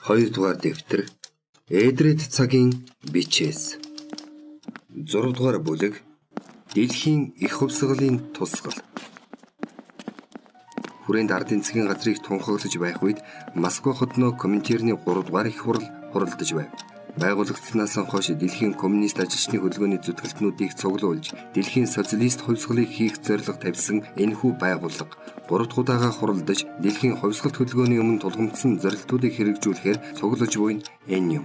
2 дугаар дэвтэр Эдрид цагийн бичээс 6 дугаар бүлэг Дэлхийн их хувьсгалын тусгал. Хүрээнд ардын засгийн газрыг тунхаглаж байх үед Москва хотноо Коминтерны 3 дугаар их хурал хуралдаж байв. Байгуулагдсанаас хойш Дэлхийн коммунист ажилчны хөдөлгөөний зүтгэлтнүүдийг цуглуулж Дэлхийн социалист хувьсгалыг хийх зорилго тавьсан энэхүү байгууллага 3 дахь удаага хуралдаж Дэлхийн хувьсгалт хөдөлгөөний өмнө тулгамдсан зорилтуудыг хэрэгжүүлэхээр цуглаж буй энэ юм.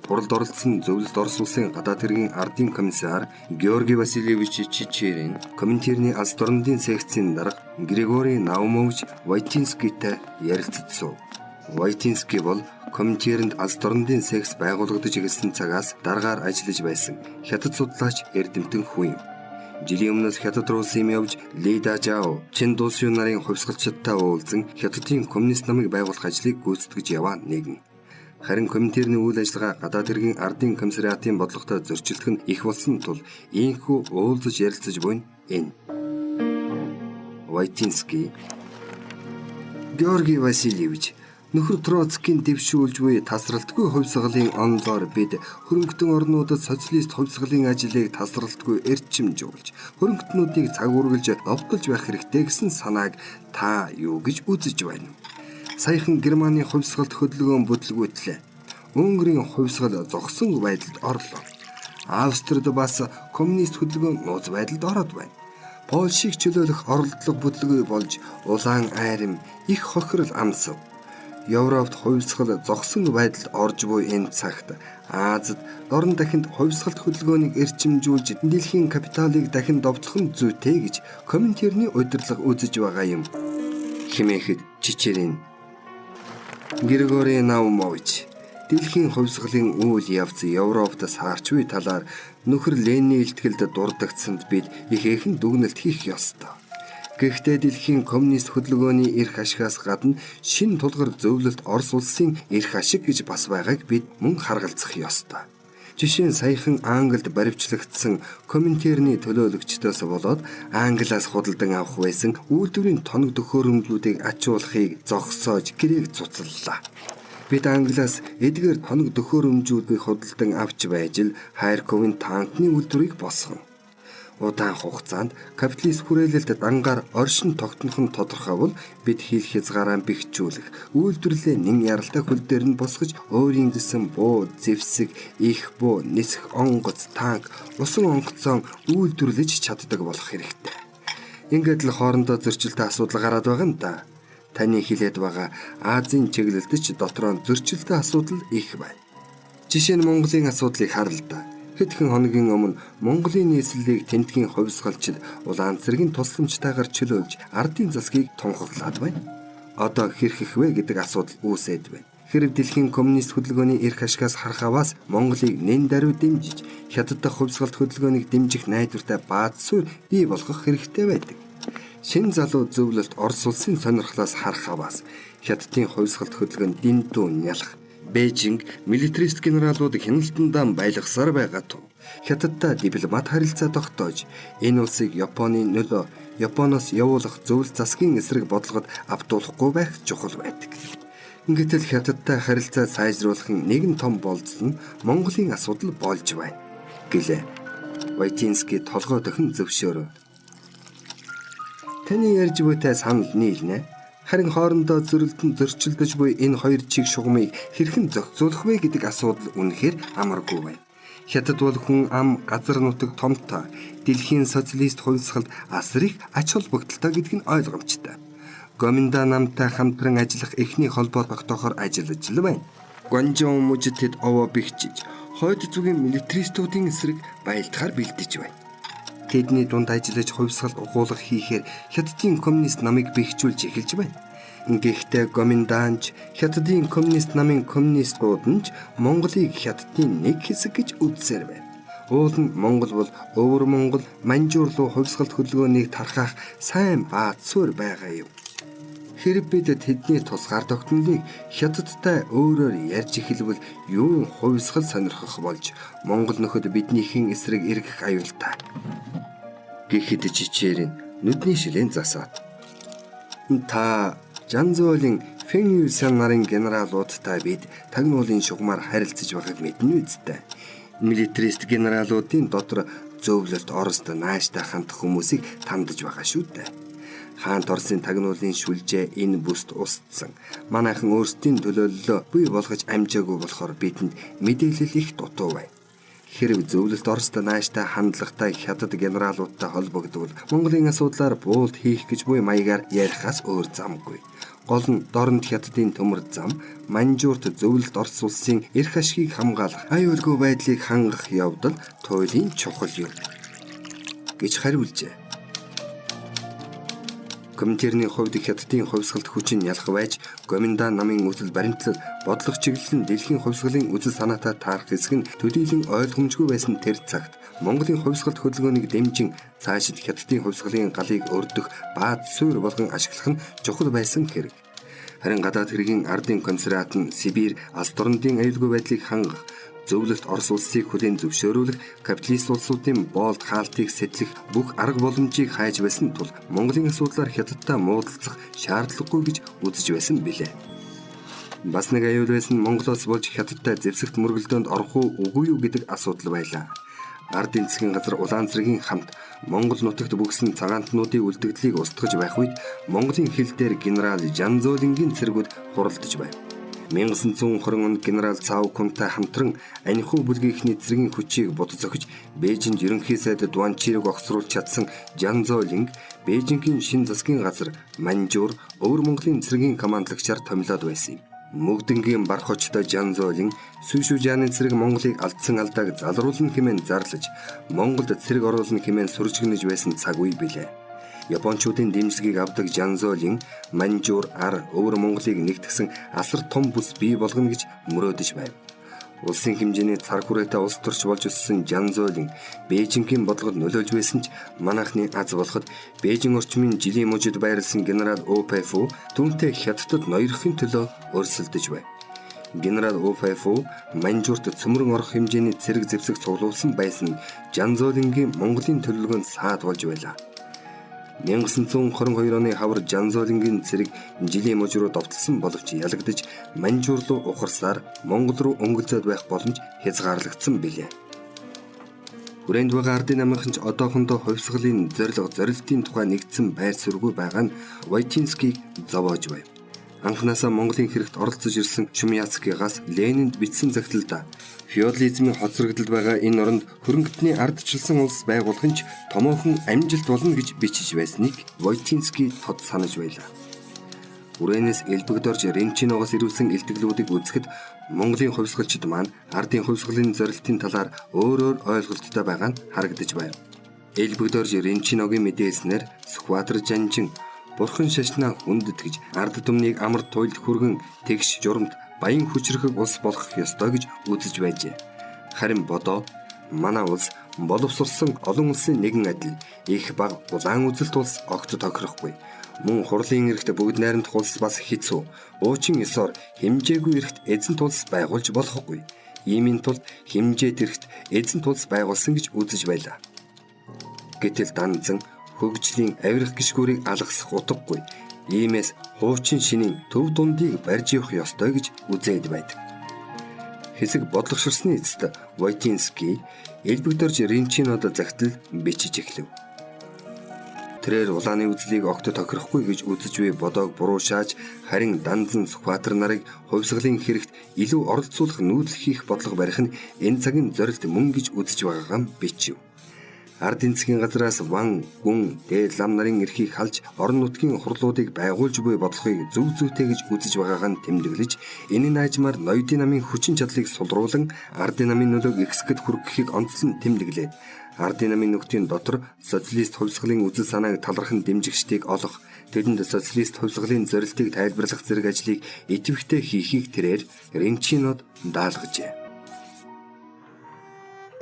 Хуралд оролцсон зөвлөлт Орос улсын гадаад хэргийн ардын комиссар Георгий Васильевич Чичерин, Коминтерны алс дорнодын секцийн дарга Григорий Наумович Войтинскийтэй ярилцсан. Войтинский бол Коминтернд алс дорнодын секц байгуулагдаж ирсэн цагаас даргаар ажиллаж байсан хятад судлаач эрдэмтэн хүн юм. Жилийн өмнөөс хятад руу сим явж Ли Дажао, Чин Дусю нарын хувьсгалчдтай уулзсан хятадын коммунист намыг байгуулах ажлыг гүйцэтгэж яваа нэгэн. Харин Коминтерны үйл ажиллагаа гадаад хэргийн ардын комиссариатын бодлоготой зөрчилдөх нь их болсон тул ийхүү уулзаж ярилцаж буй энэ. Войтинский Георгий Васильевич нөхөр Троцкийн дэвшүүлж буй тасралтгүй хувьсгалын онолоор бид хөрөнгөтөн орнуудад социалист хувьсгалын ажлыг тасралтгүй эрчимжүүлж хөрөнгөтнүүдийг цагуургалж довтолж байх хэрэгтэй гэсэн санааг та юу гэж үзэж байна? Саяхан Германы хувьсгалт хөдөлгөөн бүтлгүүтлээ. Унгарын хувьсгал зогсон байдалд орлоо. Австрид бас коммунист хөдөлгөөн нууц байдалд ороод байна. Польшийг чөлөөлөх оролдлого бүтлгүй болж улаан айрам их хохирол амсав. Европт хувьсгал зогсон байдалд орж буй энэ цагт Азад дорн дахинд хувьсгалт хөдөлгөөнийг эрчимжүүлж дэлхийн капиталыг дахин довтлох нь зүйтэй гэж Коминтерны удирдлага үзэж байгаа юм. Хэмээхэд Чичерин Григорий Наумович дэлхийн хувьсгалын үйл явц Европт саарч буй талаар нөхөр Ленины илтгэлд дурддагцсанд бид ихээхэн дүгнэлт хийх ёстой. Гэхдээ дэлхийн коммунист хөдөлгөөний эрх ашигаас гадна шинэ тулгар зөвлөлт Орос улсын эрх ашиг гэж бас байгааг бид мөн харгалзах ёстой. Жишээ нь саяхан Англид баривчлагдсан Коминтерны төлөөлөгчдөөс болоод Англиас худалдан авах байсан үйлдвэрийн тоног төхөөрөмжлүүдийг ачуулахыг зогсоож гэрээг цуцаллаа. Бид Англиас эдгээр тоног төхөөрөмжүүдийг худалдан авч байж л Харьковын танкны үйлдвэрийг босгоно. Удаан хугацаанд капиталист хүрээлэлд дангаар оршин тогтнох нь тодорхой бол бид хил хязгаараа бэхжүүлэх үйлдвэрлэлээ нэн яралтай хөл дээр нь босгож өөрийн гэсэн буу, зэвсэг, их буу, нисэх онгоц, танк, усан онгоцон үйлдвэрлэж чаддаг болох хэрэгтэй. Ингээд л хоорондоо зөрчилтэй асуудал гараад байгаа юм да. Таны хэлээд байгаа Азийн чиглэлд ч дотроо зөрчилтэй асуудал их байна. Жишээ нь Монголын асуудлыг харъя л да. Хэдхэн хоногийн өмнө Монголын нийслэлийг тентгийн хувьсгалчид улаан цэргийн тусламжтайгаар чөлөөлж ардын засгийг тунхаглаад байна. Одоо хэрхэх вэ гэдэг асуудал үүсээд байна. Хэрэг дэлхийн коммунист хөдөлгөөний эрх ашигаас харах аваас Монголыг нэн даруй дэмжиж хятад дахь хувьсгалт хөдөлгөөнийг дэмжих найдвартай бааз суурь бий болгох хэрэгтэй байдаг. Шинэ залуу зөвлөлт Орос улсын сонирхлоос харах аваас хятадын хувьсгалт хөдөлгөөнд дэндүү нялх Бээжинг милитарист генералууд хяналтандаа байлгасаар байгаа тул хятадтай дипломат харилцаа тогтоож энэ улсыг Японы нөлөө Японоос явуулах зөвлөлт засгийн эсрэг бодлогод автуулахгүй байх чухал байдаг. Ингэтэл хятадтай харилцаа сайжруулахын нэгэн том болцол нь Монголын асуудал болж байна гэлээ. Войтинский толгой дохин зөвшөөрөв. Таны ярьж буйтай санал нийлнэ. Харин хоорондоо зөрчилдөж буй энэ хоёр чиг шугамыг хэрхэн зохицуулах вэ гэдэг асуудал үнэхээр амаргүй байна. Хятад бол хүн ам газар нутаг томтой дэлхийн социалист хувьсгалд асар их ач холбогдолтой гэдэг нь ойлгомжтой. Гоминдан намтай хамтран ажиллах эхний холбоо тогтоохоор ажиллаж л байна. Гонжон мужид овоо бэхжиж хойд зүгийн милитаристуудын эсрэг байлдахаар бэлдэж байна. Тэдний дунд ажиллаж хувьсгал угуулга хийхээр хятадын коммунист намыг бэхжүүлж эхэлж байна. Гэхдээ Гоминданч хятадын коммунист намын коммунистууд нь Монголыг хятадын нэг хэсэг гэж үзсээр байна. Уул нь Монгол бол өвөр Монгол манжуур руу хувьсгалт хөдөлгөөнийг тархах сайн бааз суурь байгаа юм. Хэрэг бид тэдний тусгаар тогтнолыг хятадтай өөрөөр ярьж эхэлвэл юу хувьсгал сонирхох болж Монгол нөхөд биднийхэн эсрэг эргэх аюултай. Гэхэд Чичерин нүдний шилэн засаад та Жанзоолын Фэн Юйсан нарын генералуудтай бид тагнуулын шугамар харилцаж байгааг мэднэ үсттэй. Милитарист генералуудын дотор зөвлөлт Оросд нааштай хандах хүмүүсийг тандаж байгаа шүү дээ. Хаант Оросын тагнуулын шүлжээ энэ бүст устсан. Манайхан өөрсдийн төлөөллөө бий болгож амжаагүй болохоор бидэнд мэдээлэл их дутуу байна. Хэрв зөвлөлт Оросд нааштай хандлагатай хятад генералуудтай холбогдвол Монголын асуудлаар буулт хийх гэж буй маягаар ярихаас өөр замгүй. Гол нь дорнод хятадын төмөр зам Манжуурт зөвлөлт Орос улсын эрх ашгийг хамгаалах аюулгүй байдлыг хангах явдал туйлын чухал юм гэж хариулжээ. Коминтерний хувьд хятадын хувьсгалт хүчин ялах байж Гоминдан намын үзэл баримтлал бодлого чиглэл нь дэлхийн хувьсгалын үзэл санаатай таарах хэсэг нь төдийлөн ойлгомжгүй байсан тэр цагт Монголын хувьсгалт хөдөлгөөнийг дэмжин цаашид хятадын хувьсгалын галыг өрдөх баад суурь болгон ашиглах нь чухал байсан хэрэг. Харин гадаад хэргийн ардын консерват нь Сибирь алс дорнодын аюулгүй байдлыг хангах, зөвлөлт Орос улсыг хүлээн зөвшөөрүүлэх, капиталист улсуудын боолд хаалтыг сэтлэх бүх арга боломжийг хайж байсан тул Монголын асуудлаар хятадтай муудалцах шаардлагагүй гэж үзэж байсан билээ. Бас нэг аюул байсан Монголоос болж хятадтай зэвсэгт мөргөлдөөнд орох үгүй юу гэдэг асуудал байлаа. Ардын засгийн газар Улаанцэргийн хамт Монгол нутагт бүгсэн цагаантнуудын үлдэгдлийг устгаж байх үед Монголын хил дээр генерал Жан Зоолингийн цэргүүд хуралдаж байв. 1920 онд генерал Цао Кунтай хамтран Аньху бүлгийнхний цэргийн хүчийг бод зохиж Бээжинд ерөнхий сайд Дуан Чирэг огцруулж чадсан Жан Зоолинг Бээжингийн шин засгийн газар Манжуур Өвөр Монголын цэргийн командлагчаар томилоод байсан юм. Мөгдөнгийн барх очтой Жан Зоолин Сүүшүжааны цэрэг Монголыг алдсан алдааг залруулна хэмээн зарлаж Монголд цэрэг оруулна хэмээн сүржигнэж байсан цаг үе билээ. Япончуудын дэмжлэгийг авдаг Жан Зоолин Манжуур Өвөр Монголыг нэгтгсэн асар том бүс бий болгоно гэж мөрөөдөж байв. Улсын хэмжээний цар хүрээтэй улс төрч болж өссөн Жан Зоолин Бээжингийн бодлогод нөлөөлж байсан ч манайхны аз болоход Бээжин орчмын жилийн мужид байрласан генерал О.Пэфу түнтэй хятадд ноёрхын төлөө өрсөлдөж байв. Генерал О.Пэфу Манжуурт цөмрөн орох хэмжээний цэрэг зэвсэг цуглуулсан байсан Жан Зоолингийн Монголын төлөвлөгөөнд саад болж байлаа. 1922 оны хавар Жан Зоолингийн цэрэг жилийн муж руу довтлсон боловч ялагдаж Манжуур руу ухарсаар Монгол руу өнгөлзөөд байх боломж хязгаарлагдсан билээ. Хүрээнд байгаа ардын намынхан ч одоохондоо хувьсгалын зорилтын тухай нэгдсэн байр суурьгүй байгаа нь Войтинскийг зовоож байв. Анхнаасаа Монголын хэрэгт оролцож ирсэн Шумяцкигаас Ленинд бичсэн загталдаа феодализмын хоцрогдолд байгаа энэ оронд хөрөнгөтний ардчилсан улс байгуулах нь ч томоохон амжилт болно гэж бичиж байсныг Войтинский тод санаж байлаа. Үрээнээс элбэгдорж Ренчиногоос ирүүлсэн илтгэлүүдийг үзэхэд Монголын хувьсгалчид маань ардын хувьсгалын зорилтын талаар өөр ойлголттой байгаа нь харагдаж байна. Элбэгдорж Ренчиногийн мэдээснээр Сүхбаатар Жанжин Бурхан шашнаа хүндэтгэж ард түмнийг амар туйлд хүргэн тэгш журамт баян хүчрхэг улс болох ёстой гэж үзэж байжээ. Харин бодоо манай улс боловсрсон олон улсын нэгэн адил их баг улаан үзэлт улс огт тохирохгүй. Мөн хурлын эрхт бүгд найрамдах улс бас хэцүү. Уучин ёсоор хэмжээгүй эрхт эзэнт улс байгуулж болохгүй. Иймийн тулд хэмжээт эрхт эзэнт улс байгуулсан гэж үзэж байлаа. Гэтэл данзан хөгжлийн авирах гişгүүрийг алгасах утгагүй. Иймээс хуучин шинийн төв дундыг барьж явах ёстой гэж үзээд байдаг. Хэсэг бодлогоширсны эцэст Войтинский элбэгдорж Ренчинод загтал бичиж эхлэв. Тэрээр улааны үзлийг огт тохирохгүй гэж үзэж буй бодог буруушааж харин данзан Сүхбаатар нарыг хувьсгалын хэрэгт илүү оролцуулах нүүдэл хийх бодлого барих нь энэ цагийн зорилт мөн гэж үзэж байгаагаа бичив. Ардын засгийн газраас Ван, Гүн, Дээд лам нарын эрхийг халж орон нутгийн хурлуудыг байгуулж буй бодлогыг зөв зүйтэй гэж үзэж байгаагаа нь тэмдэглэж энэ наажмаар ноёдын намын хүчин чадлыг сулруулан ардын намын нөлөөг ихсгэд хүргэхийг онцлон тэмдэглээд ардын намын нөхдийн дотор социалист хувьсгалын үзэл санааг талархан дэмжигчдийг олох, тэдэнд социалист хувьсгалын зорилтыг тайлбарлах зэрэг ажлыг идэвхтэй хийхийг тэрээр Ренчинод даалгажээ.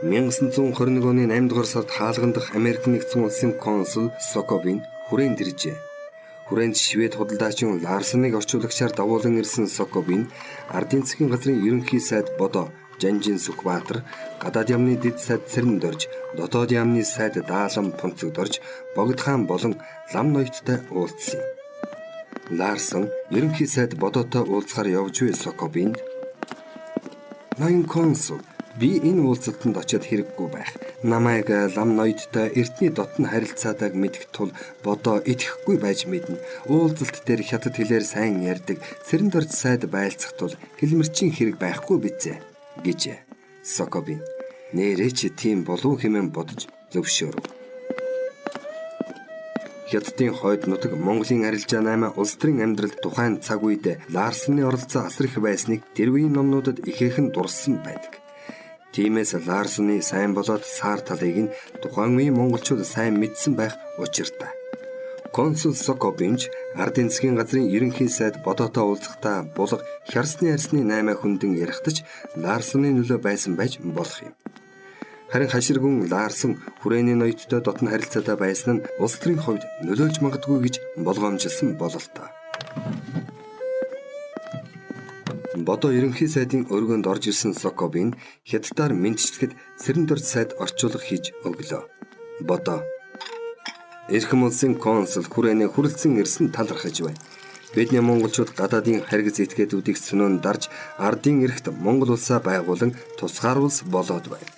1921 оны 8 дугаар сард хаалган дахь Америк нэгдсэн улсын консул Сокобин хүрээнд иржээ. Хүрээнд Швед худалдаачийн Ларсеныг орчуулагчаар дагуулan ирсэн Сокобин ардын засгийн газрын ерөнхий сайд Бодо Жанжин Сүхбаатар, гадаад яамны дэд сайд Цэрэнд орж, дотоод яамны сайд Даалан Пунцэгд орж, Богд хаан болон лам ноёдтой уулзсан юм. Ларсон ерөнхий сайд бодоотой уулзахаар явж буй Сокобинд "Ноён консул, би энэ уулзалтанд очиод хэрэггүй байх. Намайг лам ноёдтой эртний дотн харилцаадаг мэдэх тул бодоо итгэхгүй байж мэднэ. Уулзалт дээр хятад хэлээр сайн ярьдаг Цэрэндорж сайд байлцах тул хэлмэрчийн хэрэг байхгүй бизээ" гэж Сокобин нэрээ чи тийм болов хэмээн бодож зөвшөөрөв. Хятадын хойд нутаг Монголын арилжаа 8 улс төрийн амьдралд тухайн цаг үед Ларсны оролцоо асар их байсныг тэр үеийн номнуудад ихээхэн дурссан байдаг. Тиймээс Ларсны сайн болоод саар талыг нь тухайн үеийн монголчууд сайн мэдсэн байх учиртай. Консул Сокобинч ардын засгийн газрын ерөнхий сайд бодоотой уулзахдаа булга хярсны арсны 8 хүндэн ярихдаж Ларсны нөлөө байсан байж болох юм. Харин хаширгүн Ларсон хүрээний ноёдтой дотн харилцаатай байсан нь улс төрийн хувьд нөлөөлж магадгүй гэж болгоомжилсан бололтой. Бодоо ерөнхий сайдын өргөнд орж ирсэн Сокобин хятадаар мэдчилгэхэд Цэрэндорж сайд орчуулга хийж өглөө. Бодоо Эрхэм улсын консул хүрээний хүрэлцэн ирсэн талархаж байна. Бидний монголчууд гадаадын харгиз этгээдүүдийг сүнөөн дарж ардын эрхт Монгол улсаа байгуулан тусгаар улс болоод байна.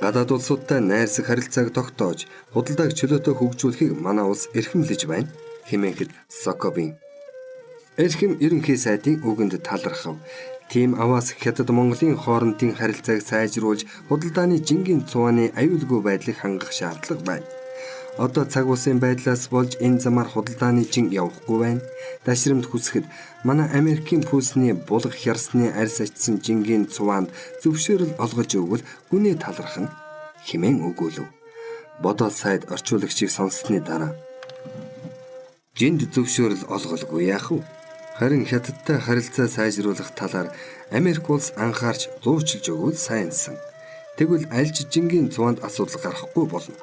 Гадаад улсуудтай найрсаг харилцааг тогтоож, худалдааг чөлөөтэй хөгжүүлэхийг манай улс эрхэмлэж байна хэмээхэд Сокобин эрхэм ерөнхий сайдын үгэнд талархав. Тийм аваас Хятад Монголын хоорондын харилцааг сайжруулж, худалдааны жингийн цувааны аюулгүй байдлыг хангах шаардлага байна. Одоо цаг усын байдлаас болж энэ замаар худалдааны жин явахгүй байна. Дашрамд хүсэхэд манай Америкийн пүлсний булга хярсны арьс ачсан жингийн цуваанд зөвшөөрөл олгож өгвөл гүнээ талархна хэмээн өгүүлв. Бодоо сайд орчуулагчийг сонссны дараа жинд зөвшөөрөл олголгүй яах вэ? Харин Хятадтай харилцаа сайжруулах талаар Америк улс анхаарч зуучилж өгвөл сайнсан. Тэгвэл аль ч жингийн цуваанд асуудал гарахгүй болно.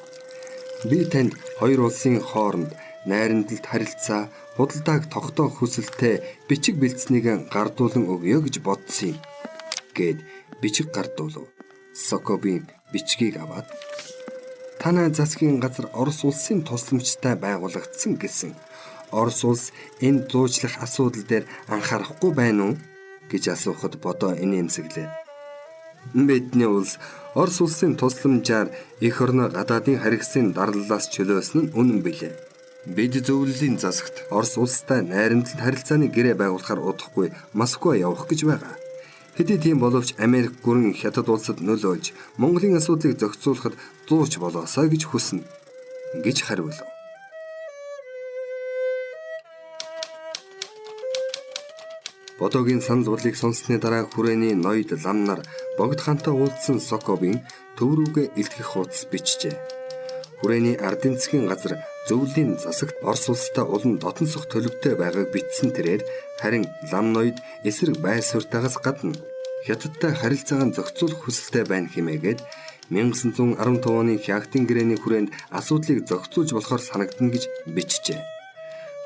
Би танд хоёр улсын хооронд найрамдалт харилцаа, худалдааг тогтоох хүсэлтэй бичиг бэлдсэнийг гардуулан өгье гэж бодсон юм гэд бичиг гардуулв. Сокобин бичгийг аваад танай засгийн газар Орос улсын тусламжтай байгуулагдсан гэсэн. Орос улс энэ зуучлах асуудал дээр анхаарахгүй байна уу гэж асуухад бодоо инээмсэглээ. Бидний улс Орос улсын тусламжаар эх орны гадаадын харгисын дарлалаас чөлөөсөн нь үнэн билээ. Бид зөвлөлийн засагт Орос улстай найрамдалт харилцааны гэрээ байгуулахаар удахгүй Москва явах гэж байгаа. Хэдий тийм боловч Америк гүрэн Хятад улсад нөлөөлж Монголын асуудлыг зохицуулахад зууч болоосаа гэж хүснэ гэж хариулв. Бодоогийн санал бодлыг сонссны дараа хүрээний ноёд лам нар богд хантай уулзсан Сокобин төв рүүгээ илтгэх хуудас бичжээ. Хүрээний ардын засгийн газар зөвлөлийн засагт Орос улстай улам дотн сох төлөвтэй байгааг бичсэн тэрээр харин лам ноёд эсрэг байр суурьтайгаас гадна Хятадтай харилцаагаа зохицуулах хүсэлтэй байна хэмээгээд 1915 оны Хягтын гэрээний хүрээнд асуудлыг зохицуулж болохоор санагдана гэж бичжээ.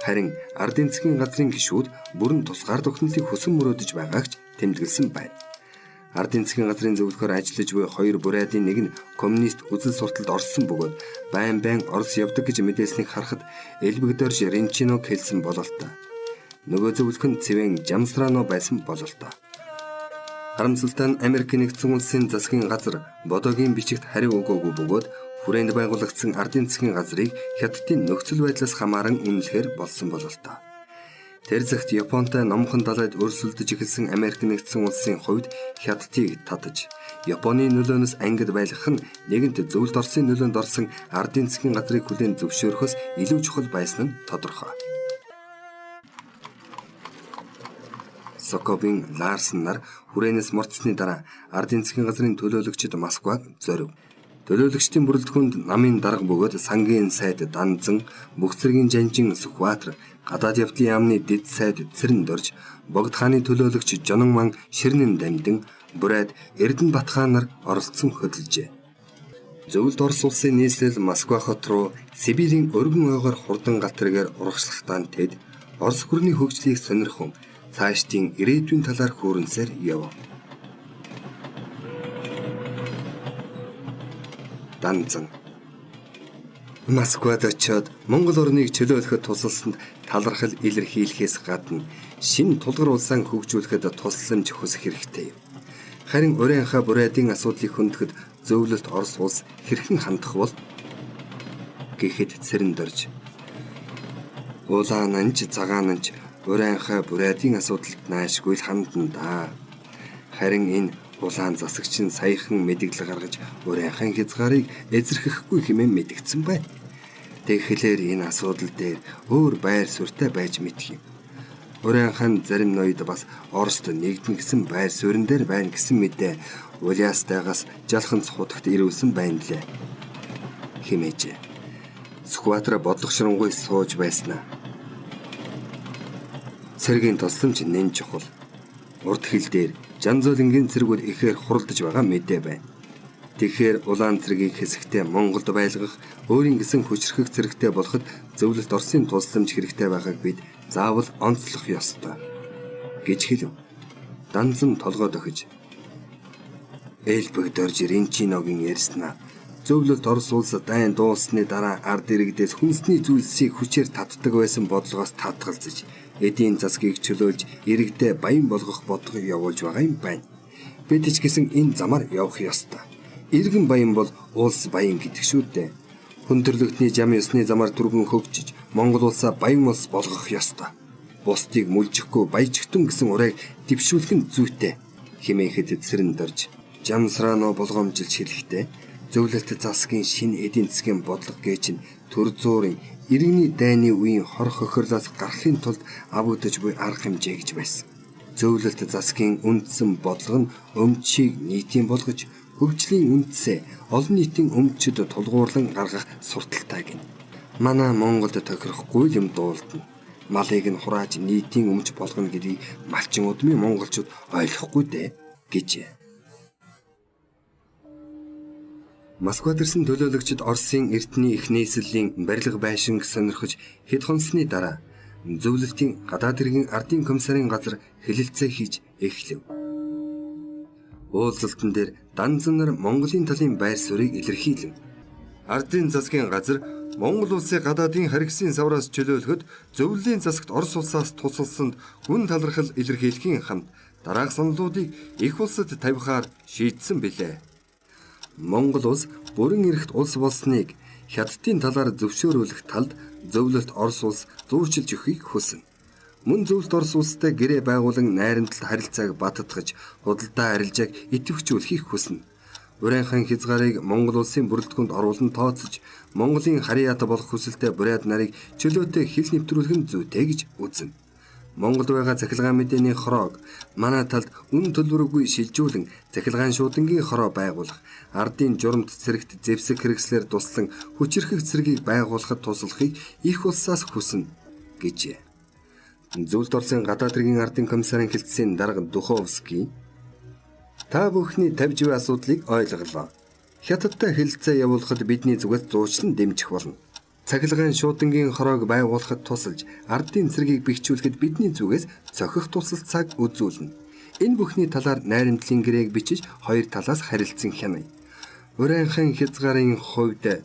Харин ардын засгийн газрын гишүүд бүрэн тусгаар тогтнолыг хүсэн мөрөөдөж байгаагч тэмдэглэсэн байна. Ардын засгийн газрын зөвлөхөөр ажиллаж буй хоёр бурайдын нэг нь коммунист үзэл сурталд орсон бөгөөд байн Орос явдаг гэж мэдээлснийг харахад Элбэгдорж Ренчиног хэлсэн бололтой. Нөгөө зөвлөх нь Цэвэн Жамсрано байсан бололтой. Харамсалтай нь Америк нэгдсэн улсын засгийн газар бодоогийн бичигт хариу өгөөгүй бөгөөд хүрээнд байгуулагдсан ардын засгийн газрыг Хятадын нөхцөл байдлаас хамааран үнэлэхээр болсон бололтой. Тэр цагт Японтой номхон далайд өрсөлдөж эхэлсэн Америк нэгдсэн улсын хувьд Хятадыг татаж, Японы нөлөөнөөс ангид байлгах нь нэгэнт зөвлөлт Оросын нөлөөнд орсон ардын засгийн газрыг хүлээн зөвшөөрөхөөс илүү чухал байсан нь тодорхой. Сокобин Ларсон нар хүрээнээс морцсны дараа ардын засгийн газрын төлөөлөгчд Москваг зорив. Төлөөлөгчдийн бүрэлдэхүүнд намын дарга бөгөөд сангийн сайд Данзан, бүх зэргийн жанжин Сүхбаатар, гадаад явдлын яамны дэд сайд Цэрэндорж, богд хааны төлөөлөгч Жононман Ширнэн Дамдин, Бурайд Эрдэнэбат хаан нар оролцсон хөдөлжээ. Зөвлөлт Орос улсын нийслэл Москва хот руу Сибирийн өргөн ойгоор хурдан галтэргээр урагшлахтаа тэд Орос хүрний хөгжлийг сонирхон цаашдын ирээдүйн талаар хөөрөнсээр яв. Данзан Москвад очиод Монгол орныг чөлөөлөхөд тусалсанд талархал илэрхийлэхээс гадна шинэ тулгар улсаа хөгжүүлэхэд тусламж хүсэх хэрэгтэй юм. Харин урайнхаа бурайдын асуудлыг хөндөд зөвлөлт Орос улс хэрхэн хандах бол гэхэд цэрэндорж улаананч цагаананч урайнхаа бурайдын асуудалд наашгүй хандна да. Харин энэ улаан засагч нь саяхан мэдээлэл гаргаж урайнхаа хязгаарыг эзэрхэхгүй хэмээн мэдгдсэн байна. Тэгэхээр энэ асуудал дээр өөр байр суурьтай байж мэдх юм. Урайнхан зарим ноёд бас Оросд нэгдэн гэсэн байр суурин дээр байна гэсэн мэдээ Улястайгаас жалханц хутагт ирүүлсэн байна лээ. Химээж Сүхбаатар бодлогошронгуй сууж байснаа. Цэргийн тусламж нэн чухал. Урд хил дээр Жанзолингийн цэргүүд ихээр хуралдаж байгаа мэдээ байна. Тэгэхээр улаан цэргийн хэсэгтээ Монголд байлгах өөрийн гэсэн хүчрхэг цэрэгтэй болоход зөвлөлт Оросын тусламж хэрэгтэй байгааг бид заавал онцлох ёстой гэж хэлв. Данзан толгойд өгөж Элбэгдорж Ренчиногийн ярьснаа зөвлөлт Орос улс дайн дуусны дараа ард иргэдээс хүнсний зүйлсийг хүчээр татдаг байсан бодлогоос татгалзаж эдийн засгийг чөлөөлж иргэдээ баян болгох бодлого явуулж байгаа юм байна. Бид ч гэсэн энэ замаар явах ёстой. Иргэн баян бол улс баян гэдэг шүү дээ. Хүндрэлтний жам ёсны замаар түргэн хөгжиж Монгол улсаа баян улс болгох ёстой. Бусдыг мүлжихгүй баяжгтун гэсэн урайг дэвшүүлэх нь зүйтэй хэмээхэд цэрэндорж Жамсраано болгоомжилж хэлэхдээ зөвлөлт засгийн шинэ эдийн засгийн бодлого гэж нь төр зуурын иргэний дайны үеийн хор хохирлоос гарахын тулд авагдаж буй арга хэмжээ гэж байсан. Зөвлөлт засгийн үндсэн бодлого нь өмчийг нийтийн болгож хөгжлийн үндсээ олон нийтийн өмчөд тулгуурлан гаргах сурталтай гин. Манай Монголд тохирохгүй юм дуулдана. Малыг нь хурааж нийтийн өмч болгоно гэдгийг малчин удмын монголчууд ойлгохгүй дээ гэж. Москвад ирсэн төлөөлөгчид Оросын эрдэнэ их нийслэлийн барилга байшинг сонирхож хэд хонсны дараа зөвлөлтийн гадаад иргэн ардын комиссарын газар хэлэлцээ хийж эхлэв. Уулзалтан дээр Данзан нар Монголын талын байр суурийг илэрхийлэв. Ардын засгийн газар Монгол улсыг гадаадын харгисын савраас чөлөөлөхөд зөвлөлийн засагт Орос улсаас тусалсанд гүн талархал илэрхийлэхийн хамт дараах саналуудыг их улсад тавихаар шийдсэн билээ. Монгол улс бүрэн эрхт улс болсныг хятадын талаар зөвшөөрүүлэх талд зөвлөлт Орос улс зуурчилж өгөхийг хүснэ. Мөн зөвлөлт Орос улстай гэрээ байгуулан найрамдалт харилцааг баттгаж худалдаа арилжааг идэвхжүүлэхийг хүснэ. Урайнхан хязгаарыг Монгол улсын бүрэлдэхүүнд оруулан тооцож Монголын харьяат болох хүсэлтэй бурайд нарыг чөлөөтэй хил нэвтрүүлэх нь зүйтэй гэж үзнэ. Монголд байгаа цахилгаан мэдээний хороог манай талд үн төлбөргүй шилжүүлэн цахилгаан шуудангийн хороо байгуулах, ардын журамт цэрэгт зэвсэг хэрэгслэр туслан хүчирхэг цэргийг байгуулахад туслахыг их улсаас хүснэ гэж. Зөвлөлт Оросын гадаад иргэн ардын комиссарын хэлтсийн дарга Духовский та бүхний 50% асуудлыг ойлголоо. Хятадтай хэлэлцээ явуулахад бидний зүгээс зуучлан дэмжих болно. Цахилгаан шуудангийн хороог байгуулахад тусалж ардын цэргийг бэхжүүлэхэд бидний зүгээс цохих тусалцааг үзүүлнэ. Энэ бүхний талаар найрамдлын гэрээг бичиж хоёр талаас харилцан хяная. Урайнхан хязгаарын хувьд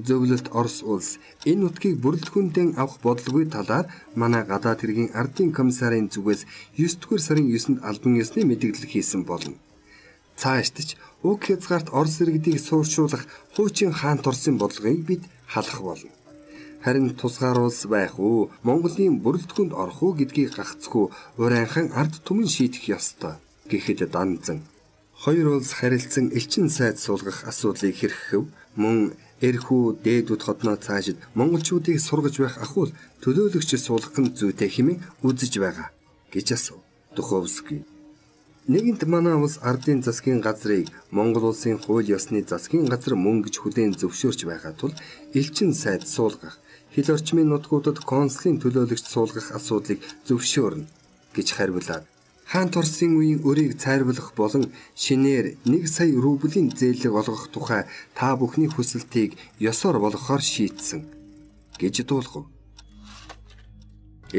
зөвлөлт Орос улс энэ нутгийг бүрэлдэхүүнтэй авах бодлогын талаар манай гадаад хэргийн ардын комиссарын зүгээс 9 дугаар сарын 9-нд албан ёсны мэдээлэл хийсэн болно. Цаашд ч уг хязгаарт Орос иргэдийг сууршуулах хуучин хаант Оросын бодлогыг бид халах болно. Харин тусгаар улс байх уу, Монголын бүрэлдэхүүнд орох уу гэдгийг гагцгүй урайнхан ард түмэн шийдэх ёстой гэхэд Данзан хоёр улс харилцан элчин сайд суулгах асуудлыг хэрхэв мөн эрхүү дээдүүд хотноо цаашид монголчуудыг сургаж байх ахуул төлөөлөгч суулгах нь зүйтэй хэмээн үзэж байгаа гэж асуув. Духовский нэгэнт манай улс ардын засгийн газрыг Монгол улсын хууль ёсны засгийн газар мөн гэж хүлээн зөвшөөрч байгаа тул элчин сайд суулгах, хил орчмын нутгуудад консулын төлөөлөгч суулгах асуудлыг зөвшөөрнө гэж хариулаад хаант Оросын үеийн өрийг цайруулах болон шинээр 1 сая рублийн зээлэг олгох тухай та бүхний хүсэлтийг ёсоор болгохоор шийдсэн гэж дуулгав.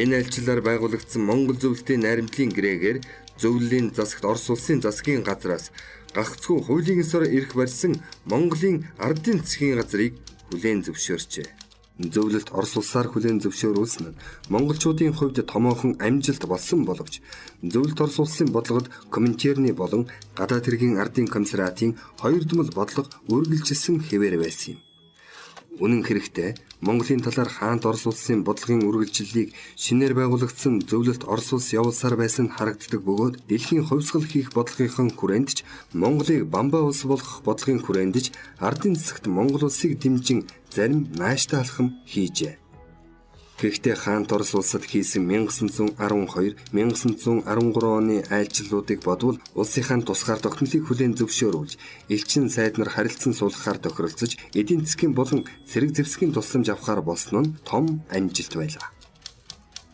Энэ альчлаар байгуулагдсан Монгол зөвлөлтийн найрамдлын гэрээгээр зөвлөлийн засагт Орос улсын засгийн газраас гагцхүү хуулийн ёсоор эрх барьсан Монголын ардын засгийн газрыг хүлээн зөвшөөрчээ. Зөвлөлт Орос улсаар хүлээн зөвшөөрүүлсэн нь монголчуудын хувьд томоохон амжилт болсон боловч зөвлөлт Орос улсын бодлогод Коминтерны болон гадаад хэргийн ардын комиссариатын хоёр дүмэл бодлого үргэлжилсэн хэвээр байсан юм. Үнэн хэрэгтээ Монголын талаар хаант Орос улсын бодлогын үргэлжлэлийг шинээр байгуулагдсан зөвлөлт Орос улс явуулсаар байсан нь харагддаг бөгөөд дэлхийн хувьсгал хийх бодлогынхон хүрээнд ч Монголыг бамбаа улс болгох бодлогын хүрээнд ч ардын засагт Монгол улсыг дэмжин зарим нааштай алхам хийжээ. Гэхдээ хаант Орос улсад хийсэн 1912-1913 оны айлчлалуудыг бодвол улсынхаа тусгаар тогтнолыг хүлээн зөвшөөрүүлж, элчин сайд нар харилцан суулгахаар тохиролцож, эдийн засгийн болон цэрэг зэвсгийн тусламж авахаар болсон нь том амжилт байлаа.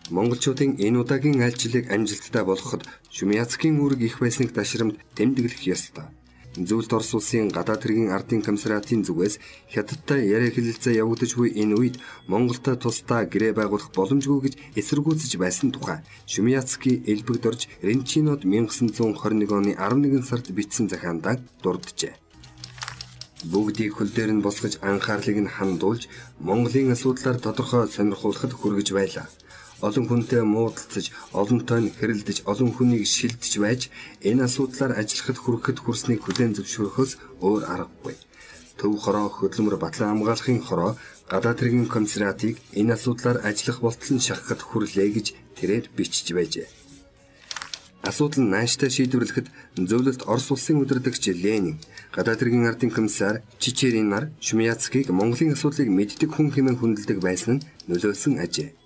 Монголчуудын энэ удаагийн айлчлалыг амжилттай болгоход Шумяцкийн үүрэг их байсныг ташрамд тэмдэглэх ёстой. Зөвлөлт Орос улсын гадаад хэргийн ардын комиссариатын зүгээс Хятадтай яриа хэлэлцээ явагдаж буй энэ үед Монголтой тусдаа гэрээ байгуулах боломжгүй гэж эсэргүүцэж байсан тухай Шумяцки элбэгд орж Ренчинод 1921 оны 11 сард бичсэн захиандаа дурджээ. Бүгдийг хөл дээр нь босгож анхаарлыг нь хандуулж Монголын асуудлаар тодорхой сонирхуулахад хүргэж байлаа. Олон хүнтэй муудалцаж, олонтой нь хэрэлдэж, олон хүнийг шилдэж байж энэ асуудлаар ажиллахад хүрэхэд хүрснийг хүлээн зөвшөөрөхөөс өөр аргагүй. Төв хороо хөдөлмөр батлан хамгаалахын хороо гадаад хэргийн комиссариатыг энэ асуудлаар ажиллах болтол нь шахахад хүрлээ гэж тэрээр бичиж байжээ. Асуудал нь нааштай шийдвэрлэхэд зөвлөлт Орос улсын удирдагч Ленин, гадаад хэргийн ардын комиссар Чичерин нар Шумяцкийг Монголын асуудлыг мэддэг хүн хэмээн хүндэлдэг байсан нь нөлөөлсөн ажээ.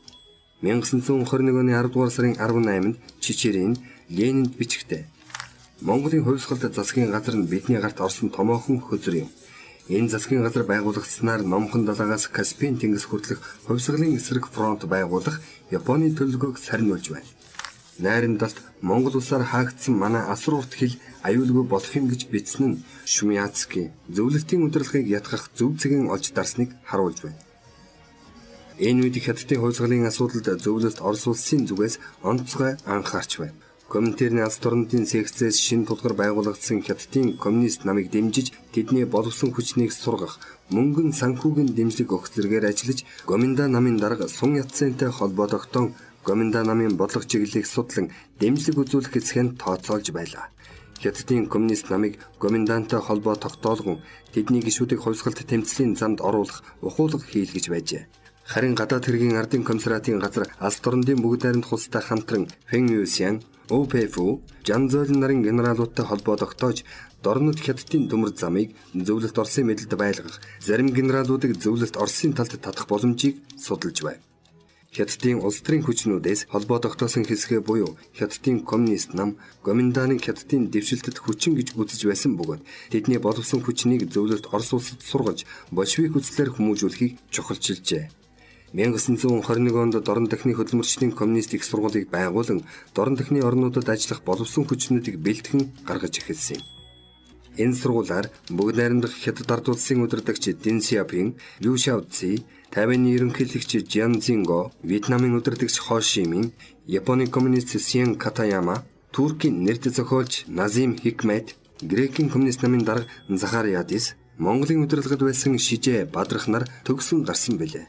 1921 оны 10 дугаар сарын 18-нд Чичерин Ленинд бичгтээ Монголын хувьсгалд засгийн газар нь бидний гарт орсон томоохон хөзөр юм. Энэ засгийн газар байгуулагдсанаар Номхон далайгаас Каспийн тэнгис хүртэлх хувьсгалын эсрэг фронт байгуулах Японы төлөвлөгөөг сарниулж байна. Найрамдалт Монгол улсаар хаагдсан манай асар урт хил аюулгүй болох юм гэж бичсэн нь Шумяцки зөвлөлтийн удирдлагыг ятгах зөв цэгийн олж дарсныг харуулж байна. Энэ үед Хятадын хувьсгалын асуудалд зөвлөлт Орос улсын зүгээс онцгой анхаарч байна. Коминтерны алс орнуудын секцээс шин тулгар байгуулагдсан Хятадын коммунист намыг дэмжиж тэдний боловсон хүчнийг сургах, мөнгөн санхүүгийн дэмжлэг өгөх зэргээр ажиллаж Гоминда намын дарга Сун Яцентай холбоо тогтоон Гоминда намын бодлого чиглэлийг судлан дэмжлэг үзүүлэх хэсгэнд тооцоолж байлаа. Хятадын коммунист намыг Гоминдантай холбоо тогтоолгон тэдний гишүүдийг хувьсгалт тэмцлийн замд оруулах ухуулга хийлгэж байжээ. Харин гадаад хэргийн ардын комиссариатын газар алс орнуудын бүгд найрамд хулстай хамтран Фэн Юсян, ОПФ, Жанзойл нарын генералуудтай холбоо тогтоож дорнод Хятадын төмөр замыг зөвлөлт Оросын мэдэлд байлгах, зарим генералуудыг зөвлөлт Оросын талд татах боломжийг судалж байна. Хятадын улс төрийн хүчнүүдээс холбоо тогтоосон хэсгээ буюу Хятадын коммунист нам Гоминданыг Хятадын дэвшилтэд хүчин гэж үзэж байсан бөгөөд тэдний боловсон хүчнийг зөвлөлт Орос улсад сургаж большевик үзлээр хүмүүжүүлэхийг чухалчилжээ. 1921 онд Дорн дахны хөдөлмөрчдийн коммунист их сургуулийг байгуулан Дорн дахны орнуудад ажиллах боловсон хүчнүүдийг бэлтгэн гаргаж эхэлсэн юм. Энэ сургуулиар бүгд найрамдах Хятад ард улсын удирдагч Дин Сяопин, Лю Шаоцзи, Тайваны ерөнхийлөгч Жиан Цзинго, Вьетнамын удирдагч Хо Ши Мин, Японы коммунист Сиен Катаяма, Туркийн нэрт зохиолч Назим Хикмет, Грекийн коммунист намын дарга Захариадис, Монголын удирдлагад байсан Шижээ Бадрах нар төгсөн гарсан билээ.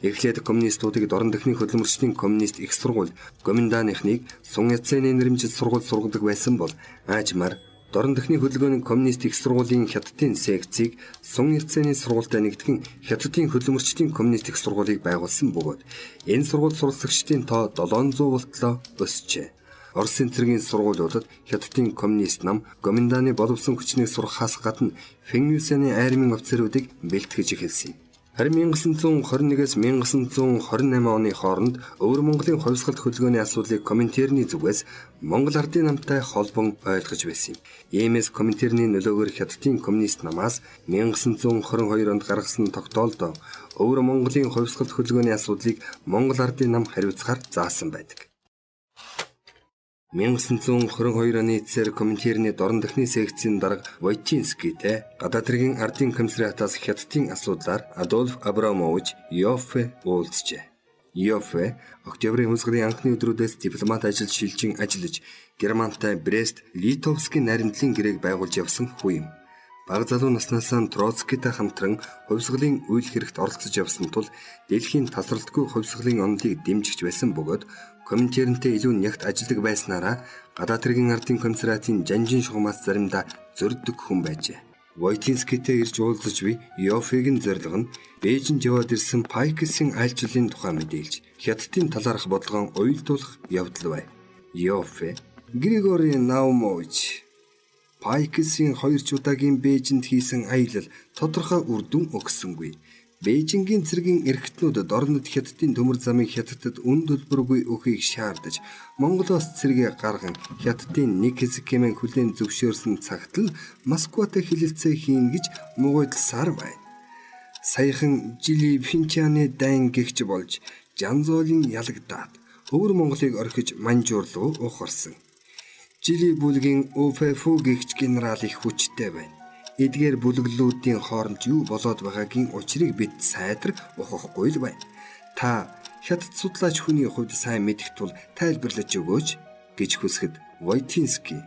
Эхлээд коммунистуудыг Дорн дахны хөдөлмөрчдийн коммунист их сургууль Гоминданыхныг Сун Яцены нэрмжит сургууль сургадаг байсан бол аажмаар Дорн дахны хөдөлгөөний коммунист их сургуулийн Хятадын секцийг Сун Яцены сургуультай нэгтгэн Хятадын хөдөлмөрчдийн коммунист их сургуулийг байгуулсан бөгөөд энэ сургууль суралцагчдын тоо 700 болтлоо өсжээ. Оросын цэргийн сургуулиудад Хятадын коммунист нам Гоминданы боловсон хүчнийг сургахаас гадна Фэн Юсяны армийн офицеруудыг бэлтгэж эхэлсэн юм. Харин 1921-с 1928 оны хооронд Өвөр Монголын хувьсгалт хөдөлгөөний асуудлыг Коминтерны зүгээс Монгол ардын намтай холбон ойлгож байсан юм. Иймээс Коминтерны нөлөөгөөр Хятадын коммунист намаас 1922 онд гаргасан тогтоолдоо Өвөр Монголын хувьсгалт хөдөлгөөний асуудлыг Монгол ардын нам хариуцахаар заасан байдаг. 1922 оны эцсээр Коминтерны Дорн дахны секцийн дарга Войтинскийтэй гадаад хэргийн ардын комиссариатаас Хятадын асуудлаар Адольф Абрамович Йоффе уулзжээ. Йоффе Октябрийн хувьсгалын анхны өдрүүдээс дипломат ажил шилжин ажиллаж Германтай Брест-Литовскийн найрамдлын гэрээг байгуулж явсан хүн юм. Бага залуу наснаасаа Троцкитай хамтран хувьсгалын үйл хэрэгт оролцож явсан тул дэлхийн тасралтгүй хувьсгалын онолыг дэмжигч байсан бөгөөд Коминтернтэй илүү нягт ажилладаг байснараа гадаад хэргийн ардын комиссариатын жанжин шугамаас заримдаа зөрддөг хүн байжээ. Войтинскитэй ирж уулзаж буй Йоффегийн зорилго нь Бээжинд яваад ирсэн Пайкесийн айлчлалын тухай мэдээлж Хятадын талаарх бодлогоо уялдуулах явдал бай. Йоффе Григорий Наумович Пайкесийн 2 ч удаагийн Бээжинд хийсэн аялал тодорхой үр дүн өгсөнгүй. Бээжингийн цэргийн эрхтнүүд орнод Хятадын төмөр замыг Хятадд үн төлбөргүй өгөхийг шаардаж Монголоос цэргээ гарган Хятадын нэг хэсэг хэмээн хүлээн зөвшөөрсөн цагт л Москватай хилэлцээ хийн гэж мугуйлсаар байна. Саяхан Жили Финчаны дайн гэгч болж Жанзоолын ялагдаад өвөр Монголыг орхиж Манжуур руу ухарсан. Жили бүлгийн УФФ гэгч генерал их хүчтэй байна. Эдгээр бүлэглүүдийн хооронд юу болоод байгаагийн учрыг бид сайтар ухахгүй л байна. Та Хятад судлаач хүний хувьд сайн мэдэх тул тайлбарлаж өгөөч гэж хүсэхэд Войтинский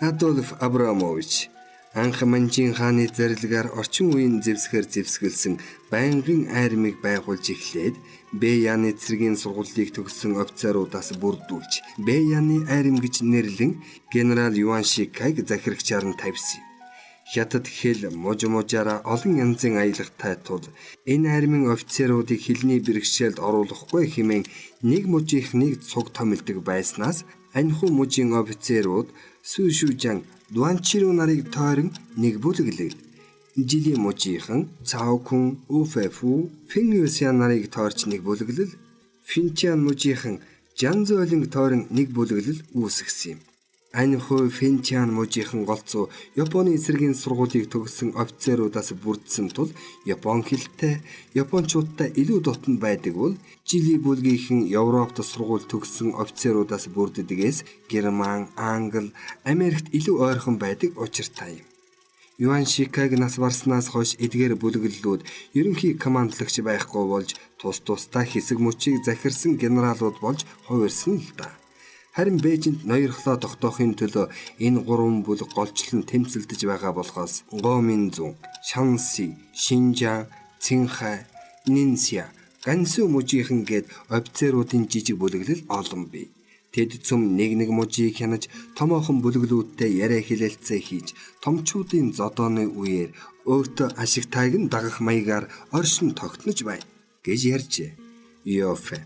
Адольф Абрамович анх Манжин хааны зарилгаар орчин үеийн зэвсгэлсэн байнгын армийг байгуулж эхлээд Бэяны цэргийн сургуулийг төгссөн офицеруудаас бүрдүүлж Бэяны арми гэж нэрлэн генерал Юан Шикайг захирагчаар нь тавьсан. Хятад хэл мужаараа олон янзын аялагтай тул энэ армийн офицеруудыг хэлний бэрхшээлд оруулахгүй хэмээн нэг мужийнхныг цуг томилдог байснаас анху мужийн офицерууд Сүүшүжан Дуанчиру нарыг тойрон нэг бүлэглэл. Жили мужийнхан Цаокун УФФ Финюсян нарыг тойрч нэг бүлэглэл. Финчан мужийнхан Жанзоолын тойрон нэг бүлэглэл үүсгэсэн юм. Анху Финчан мужийнхан голцоо Японы цэргийн сургуулийг төгссөн офицеруудаас бүрдсэн тул Япон хэлтэй Япончуудтай илүү дотн байдаг бол Жили бүлгийнхэн Европт сургууль төгссөн офицеруудаас бүрддэгээс Герман, Англи, Америкт илүү ойрхон байдаг учиртай юм. Юан Шикайг нас барснаас хойш эдгээр бүлэглэлүүд ерөнхий командлагч байхгүй болж тус-тусдаа хэсэг мөчийг захирсан генералууд болж хувирсан л да. Харин Бээжинд ноёрхлоо тогтоохын төлөө энэ гурван бүлэг голчлон тэмцэлдэж байгаа болохоос Гоминзун, Шанси, Шинжаан, Цинхай, Нинся, Гансу мужийнхан гээд офицеруудын жижиг бүлэглэл олон бий. Тэд цөм нэг мужийг хянаж томоохон бүлэглүүдтэй яриа хэлэлцээ хийж томчуудын зодооны үеэр өөртөө ашигтайг нь дагах маягаар оршин тогтнож байна гэж ярьжээ. Йоффе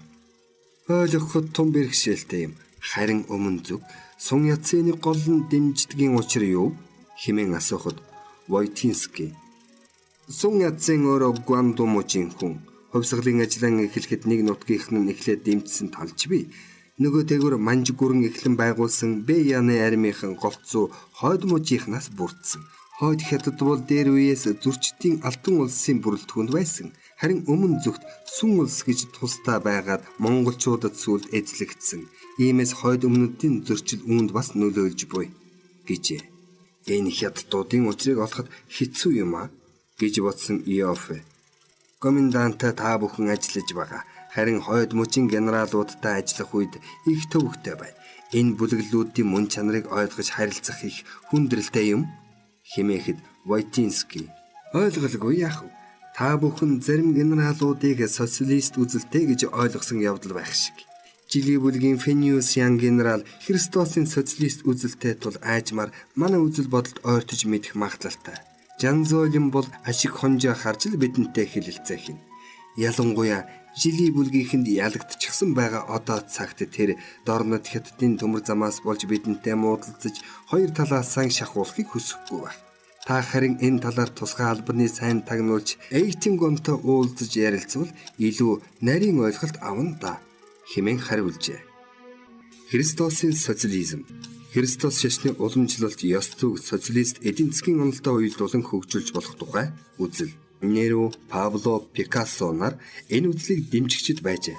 ойлгоход том бэрхшээлтэй юм. Харин өмнө зүг сун ятсны гол нь дэмждгийн учир юу хэмээн асуухад Войтинский сун ятсын өөрөө Гуанду мужийн хүн хувьсгалын ажлаа эхлэхэд нэг нутгийнх нь эхлээд дэмжсэн талч бий. Нөгөө дээгүүр манж гүрэн эхлэн байгуулсан Бэяны армийнхан голцоо хойд мужийнхнаас бүрдсэн. Хойд Хятад бол дээр үеэс зөрчдийн алтан улсын бүрэлдэхүүнд байсан. Харин өмнө зүгт сүн улс гэж тусдаа байгаад монголчуудад сүлд эзлэгдсэн. Иймээс хойд өмнөдийн зөрчил үүнд бас нөлөөлж буй гэжээ. Энэ хятадуудын учрыг олоход хэцүү юм а гэж бодсон Йоффе. Комендантай та бүхэн ажиллаж байгаа. Харин хойд мужийн генералуудтай ажиллах үед их төвөгтэй байна. Энэ бүлэглүүдийн мөн чанарыг ойлгож харилцах их хүндрэлтэй юм хэмээхэд Войтинский ойлголгүй яах вэ? Та бүхэн зарим генералуудыг социалист үзэлтэй гэж ойлгосон явдал байх шиг. Жили бүлгийн Финюсян генерал Христосын социалист үзэлтэй тул аажмаар манай үзэл бодолд ойртож мэдэх магадлалтай. Жанзоолин бол ашиг хонжоо харж л бидэнтэй хэлэлцээ хийнэ. Ялангуяа Жили бүлгийнхэнд ялагдчихсан байгаа одоо цагт тэр дорнод Хятадын төмөр замаас болж бидэнтэй муудалцаж хоёр талаас сан шахуулахыг хүсэхгүй байна. Та харин энэ талаар тусгай албаны сайн тагнуулж эйтин гомтой уулзаж ярилцвал илүү нарийн ойлголт авна да хэмээн хариулжээ. Христосын социализм. Христос шашны уламжлалт ёс зүг социалист эдийн засгийн онолтой уялдуулан хөгжүүлж болох тухай үзэл. Неро, Пабло Пикассо нар энэ үзлийг дэмжигчд байжээ.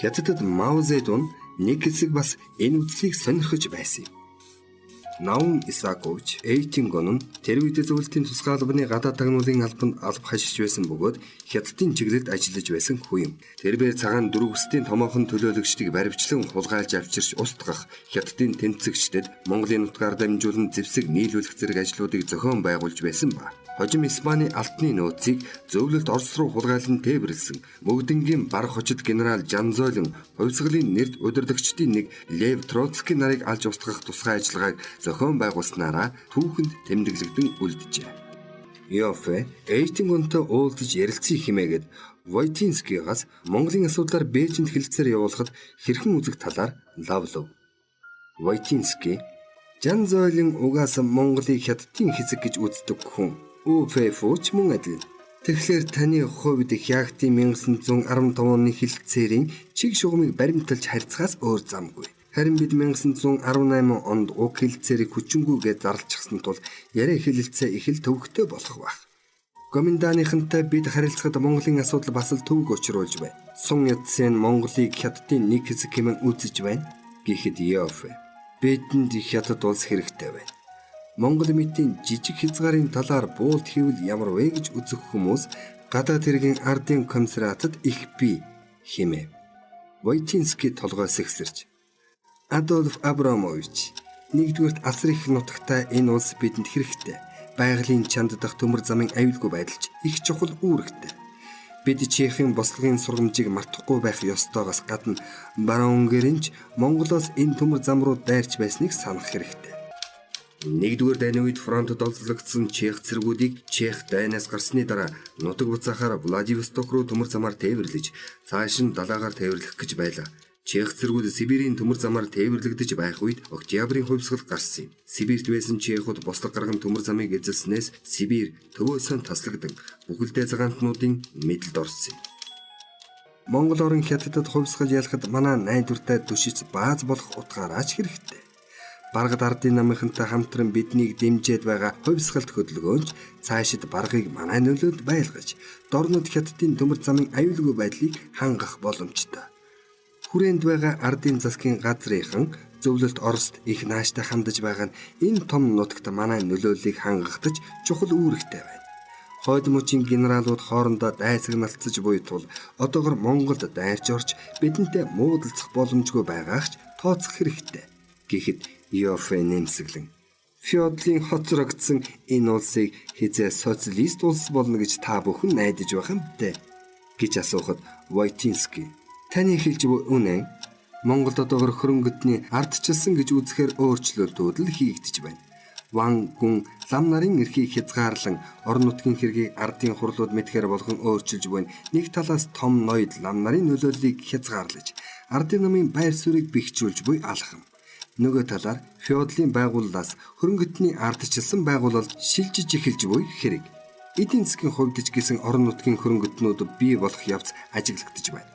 Хятадд Мао Зэдун нэг хэсэг бас энэ үзлийг сонирхож байсан юм. Наум Исаакович Эйтингон нь тэр үед зөвлөлтийн тусгай албаны гадаад тагнуулын албанд алба хашиж байсан бөгөөд хятадын чиглэлд ажиллаж байсан хүн юм. Тэрээр цагаан дөрөв бүсдийн томоохон төлөөлөгчдийг баривчлан хулгайлж авчирч устгах, хятадын тэмцэгчдэд Монголын нутгаар дамжуулан зэвсэг нийлүүлэх зэрэг ажлуудыг зохион байгуулж байсан ба хожим Испани алтны нөөцийг зөвлөлт Орос руу хулгайлан тээвэрлсэн мөгдөнгийн барах хожид генерал Жанзойлин хувьсгалын нэрд удирдагчдын нэг Лев Троцкий нарыг алж устгах тусгай ажиллагааг зохион байгуулснараа түүхэнд тэмдэглэгдэн үлджээ. Йоффе Эйтингонтой уулзаж ярилцъя хэмээгээд Войтинскийгаас Монголын асуудлаар Бээжинд хэлэлцээр явуулахад хэрхэн үзэх талаар лавлав. Войтинский Жанзойлин угаасаа Монголыг хятадын хэсэг гэж үздэг хүн. УПФ-ч мөн адил. Тэгэхээр таны хувьд Хягтын 1915 оны хэлэлцээрийн чиг шугамыг баримталж харьцахаас өөр замгүй. Харин бид 1918 онд уг хэлэлцээрийг хүчингүйгээр зарлчихсан тул яриа хэлэлцээ их л төвөгтэй болох байх. Гоминданыхантай бид харилцахад Монголын асуудал бас л төвөг учруулж байна. Сун Яцен Монголыг хятадын нэг хэсэг хэмээн үзэж байна гэхэд Йоффе бидэнд хятад улс хэрэгтэй байна. Монгол мэтийн жижиг хязгаарын талаар буулт хийвэл ямар вэ гэж үзэх хүмүүс гадаад хэргийн ардын комиссариатад их бий хэмэв. Войтинский толгойс ихсэрч Адольф Абрамович нэгдүгürt асар их нутагтай энэ улс бидэнд хэрэгтэй. Байгалийн чанд дах төмөр замын аюулгүй байдалч их чухал үүрэгтэй. Бид Чехийн бослогын сургамжийг мартахгүй байх ёстойгоос гадна барон Гэрэнч Монголоос энэ төмөр зам руу дайрч байсныг санах хэрэгтэй. Нэгдүгээр дайны үед фронтод олзлогдсон Чех цэргүүдийг Чех дайнаас гарсны дараа нутаг буцаахаар Владивосток руу төмөр замаар тээвэрлэж цааш нь далайгаар тээвэрлэх гэж байлаа. Чех цэргүүд Сибирийн төмөр замаар тээвэрлэгдэж байх үед Октябрийн хувьсгал гарсан юм. Сибирт байсан Чехууд бослог гарган төмөр замыг эзэлснээс Сибирь төвөөсөө таслагдсан бүхэлдээ цагаантнуудын мэдлд орсон юм. Монгол орон хятадд хувьсгал ялахад манай найдвартай төшиж бааз болох утгаараач хэрэгтэй. Баргад ардын намынхантай хамтран биднийг дэмжиж байгаа хувьсгалт хөдөлгөөнч цаашид баргыг манай нөлөөд байлгаж дорнод хятадын төмөр замын аюулгүй байдлыг хангах боломжтой. Хүрээнд байгаа ардын засгийн газрынхан зөвлөлт Орост их нааштай хандаж байгаа нь энэ том нутагт манай нөлөөллийг хангахтаж чухал үүрэгтэй байна. Хойд мужийн генералууд хоорондоо дайсагналцаж буй тул одоогор Монголд дайрч орж бидэнтэй муудалцах боломжгүй байгаагч тооцох хэрэгтэй. Гэхэд Йоффе нэмсэглэн феодлын хоцрогдсон энэ улсыг хизээ социалист улс болно гэж та бүхэн найдаж байгаа юм бэ? гэж асуухад Войтинский таны хэлж буй үнэн Монголд одоогор хөрөнгөдний ардчилсан гэж үзэхээр өөрчлөлтүүд л хийгдэж байна. Ван гүн лам нарын эрхийг хязгаарлан орон нутгийн хэргийг ардын хурлууд мэдхээр болгон өөрчилж буй нэг талаас том ноёд лам нарын нөлөөллийг хязгаарлаж ардын намын байр суурийг бэхжүүлж буй алхам. Нөгөө талаар феодлын байгууллаас хөрөнгөтний ардчилсан байгуулалт шилжиж эхэлж буй хэрэг. Эдийн засгийн хувьд ч гэсэн орон нутгийн хөрөнгөтнүүд бий болох явц ажиглагдж байна.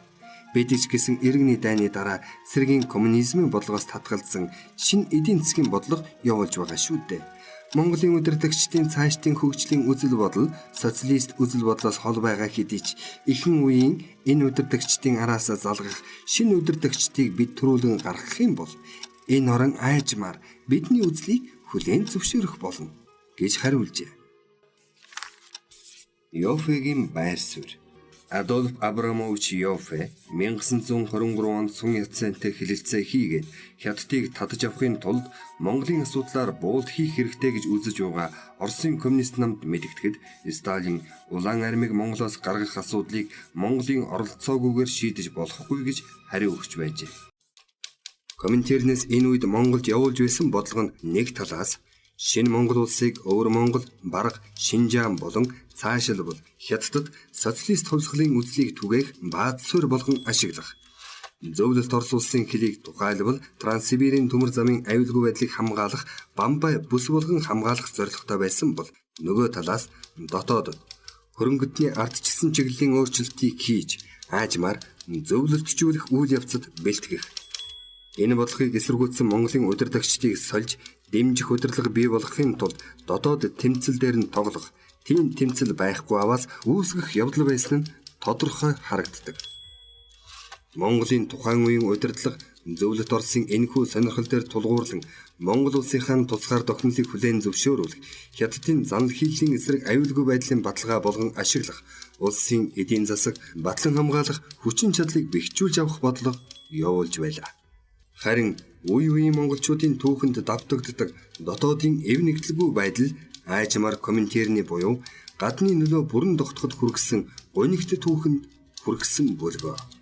Бидж гэсэн иргэний дайны дараа сэргийн коммунизмын бодлогоос татгалзсан шинэ эдийн засгийн бодлого явуулж байгаа шүү дээ. Монголын удирдагчдын цаашдын хөгжлийн үзэл бодол социалист үзэл бодлоос хол байгаа хэдий ч ихэнх үеийн энэ удирдагчдын араас залгах шинэ удирдагчдыг бид төрүүлэн гаргах юм бол энэ орон айжмаар бидний үзлийг хүлээн зөвшөөрөх болно гэж хариулжээ. Йоффегийн байр суурь. Адольф Абрамович Йоффе 1923 онд Сун Яцентэй хэлэлцээ хийгээд хятадыг татаж авахын тулд Монголын асуудлаар буулт хийх хэрэгтэй гэж үзэж байгаа Оросын коммунист намд мэдэгдэхэд Сталин улаан армийг Монголоос гаргах асуудлыг Монголын оролцоогүйгээр шийдэж болохгүй гэж хариу өгч байжээ. Коминтернээс энэ үед Монголд явуулж байсан бодлого нь нэг талаас шинэ Монгол улсыг өвөр Монгол, бараг Шинжаан болон цаашилбал хятадд социалист хувьсгалын үзлийг түгээх бааз суурь болгон ашиглах. Зөвлөлт Орос улсын хэлийг тухайлбал Транссибирийн төмөр замын аюулгүй байдлыг хамгаалах Бамбай бүс болгон хамгаалах зорилготой байсан бол нөгөө талаас дотоодод хөрөнгөдний ардчилсан чиглэлийн өөрчлөлтийг хийж аажмаар зөвлөлтжүүлэх үйл явцад бэлтгэх. Энэ бодлогыг эсэргүүцсэн Монголын удирдагчдыг сольж дэмжих удирдлага бий болгохын тулд дотоод тэмцэл дээр нь тоглох, тийм тэмцэл байхгүй аваас үүсгэх явдал байсан нь тодорхой харагддаг. Монголын тухайн үеийн удирдлага зөвлөлт Оросын энэхүү сонирхол дээр тулгуурлан Монгол улсынхаа тусгаар тогтнолыг хүлээн зөвшөөрүүлэх, хятадын занал хийлийн эсрэг аюулгүй байдлын баталгаа болгон ашиглах, улсын эдийн засаг батлан хамгаалах хүчин чадлыг бэхжүүлж авах бодлого явуулж байлаа. Харин үе үеийн монголчуудын түүхэнд давтагддаг дотоодын эв нэгдэлгүй байдал айжмаар комментарны буюу гадны нөлөө бүрэн тогтоход хүргэсэн гонигт түүхэнд хүргэсэн бүлгөө.